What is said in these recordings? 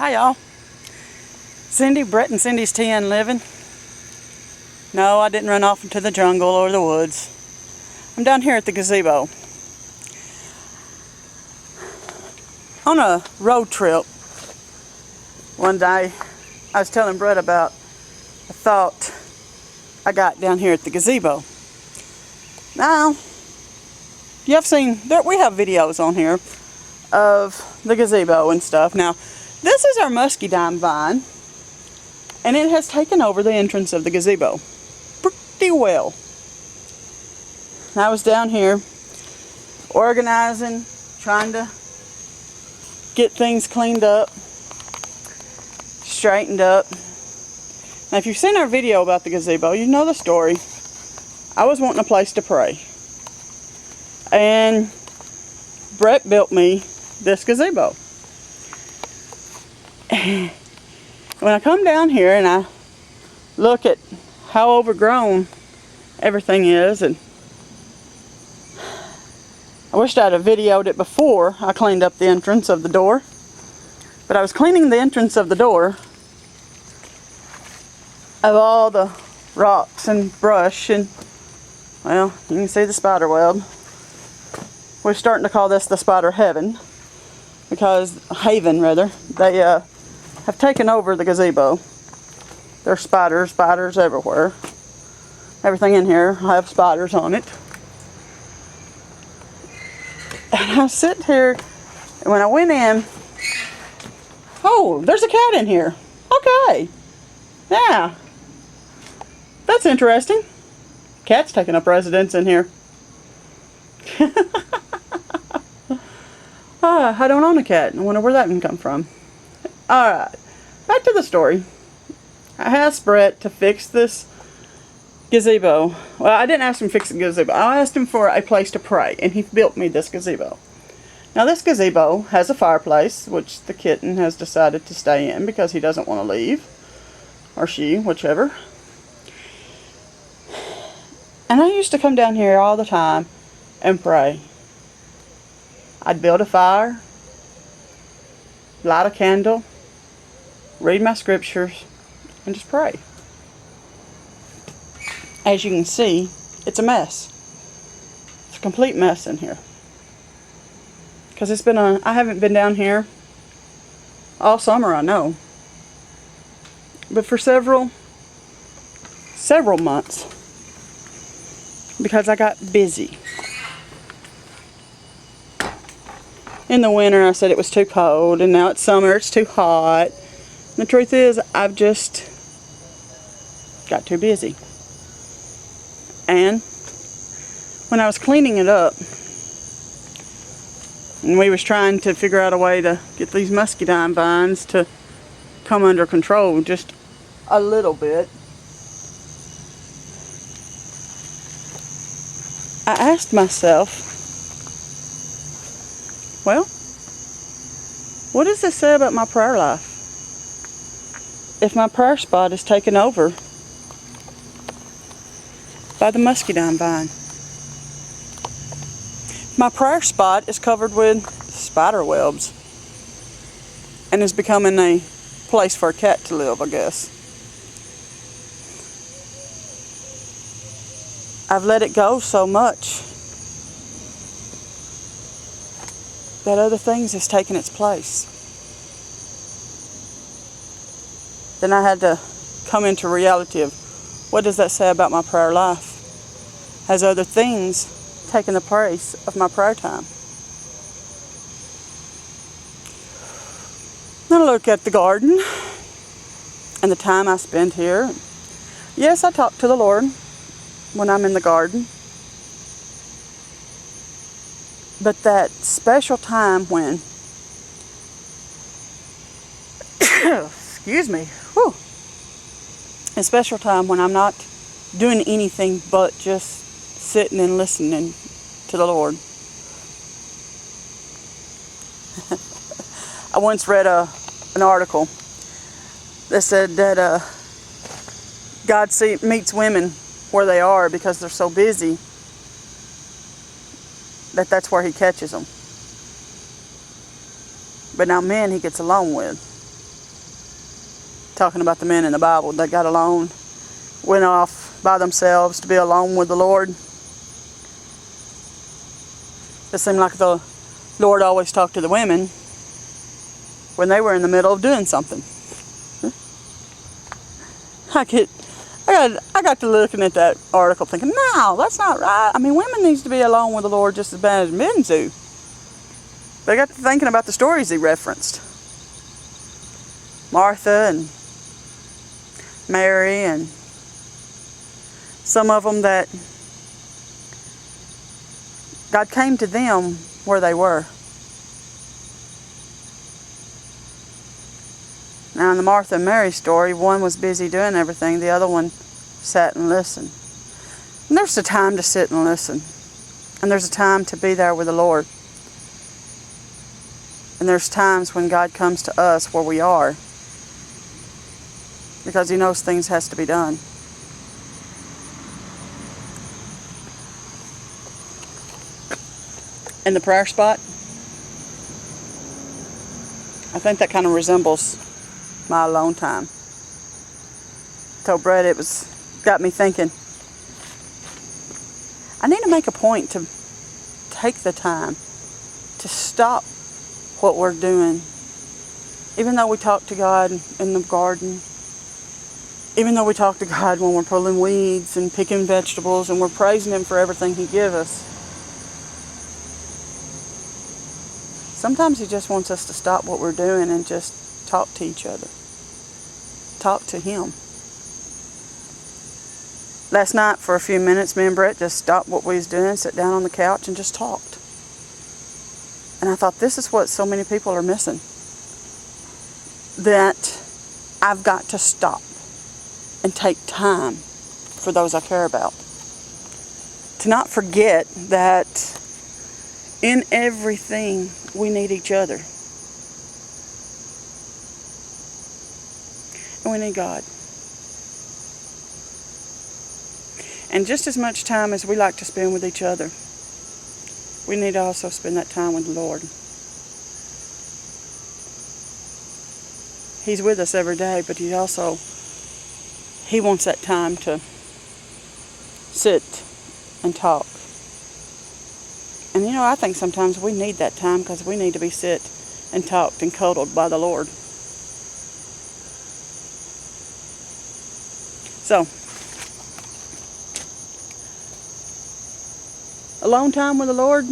Hi y'all. Cindy, Brett and Cindy's TN living. No, I didn't run off into the jungle or the woods. I'm down here at the gazebo. On a road trip one day, I was telling Brett about a thought I got down here at the gazebo. Now, you have seen, we have videos on here of the gazebo and stuff. Now, this is our muscadine vine, and it has taken over the entrance of the gazebo pretty well. And I was down here organizing, trying to get things cleaned up, straightened up. Now, if you've seen our video about the gazebo, you know the story. I was wanting a place to pray, and Brett built me this gazebo. When I come down here and I look at how overgrown everything is, and I wished I'd have videoed it before I cleaned up the entrance of the door. But I was cleaning the entrance of the door of all the rocks and brush, and well, you can see the spider web. We're starting to call this the spider haven, because they have taken over the gazebo. There's spiders everywhere. Everything in here have spiders on it. And I was sitting here, and when I went in, oh, there's a cat in here. Okay. Yeah. That's interesting. Cat's taking up residence in here. I don't own a cat. I wonder where that can come from. Alright, back to the story. I asked Brett to fix this gazebo. Well, I didn't ask him to fix the gazebo. I asked him for a place to pray, and he built me this gazebo. Now, this gazebo has a fireplace, which the kitten has decided to stay in because he doesn't want to leave. Or she, whichever. And I used to come down here all the time and pray. I'd build a fire, light a candle, read my scriptures, and just pray. As you can see, it's a mess. It's a complete mess in here. Because I haven't been down here all summer, I know. But for several months. Because I got busy. In the winter, I said it was too cold, and now it's summer, it's too hot. And the truth is, I've just got too busy. And when I was cleaning it up, and we was trying to figure out a way to get these muscadine vines to come under control just a little bit, I asked myself, well, what does this say about my prayer life? If my prayer spot is taken over by the muscadine vine. My prayer spot is covered with spider webs and is becoming a place for a cat to live, I guess. I've let it go so much that other things has taken its place. Then I had to come into reality of, what does that say about my prayer life? Has other things taken the place of my prayer time? Then I look at the garden and the time I spend here. Yes, I talk to the Lord when I'm in the garden. But that special time when, excuse me, whew, a special time when I'm not doing anything but just sitting and listening to the Lord. I once read an article that said that God meets women where they are because they're so busy that's where he catches them. But now men he gets along with. talking about the men in the Bible that got alone, went off by themselves to be alone with the Lord. It seemed like the Lord always talked to the women when they were in the middle of doing something. I got to looking at that article thinking, no, that's not right. I mean, women needs to be alone with the Lord just as bad as men do. But I got to thinking about the stories he referenced. Martha and Mary, and some of them that God came to them where they were. Now in the Martha and Mary story, one was busy doing everything, the other one sat and listened. And there's a time to sit and listen. And there's a time to be there with the Lord. And there's times when God comes to us where we are, because He knows things has to be done. In the prayer spot, I think that kind of resembles my alone time. I told Brett it got me thinking, I need to make a point to take the time to stop what we're doing. Even though we talk to God in the garden, even though we talk to God when we're pulling weeds and picking vegetables and we're praising Him for everything He gives us, sometimes He just wants us to stop what we're doing and just talk to each other. Talk to Him. Last night for a few minutes, me and Brett just stopped what we was doing, sat down on the couch and just talked. And I thought, this is what so many people are missing. That I've got to stop and take time for those I care about. To not forget that in everything we need each other. And we need God. And just as much time as we like to spend with each other, we need to also spend that time with the Lord. He's with us every day, but He wants that time to sit and talk. And you know, I think sometimes we need that time because we need to be sit and talked and cuddled by the Lord. So, alone time with the Lord,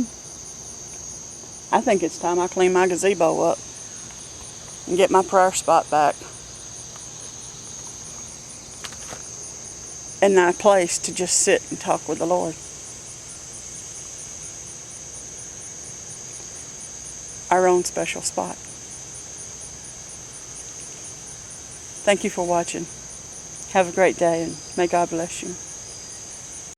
I think it's time I clean my gazebo up and get my prayer spot back. And my place to just sit and talk with the Lord. Our own special spot. Thank you for watching. Have a great day, and may God bless you.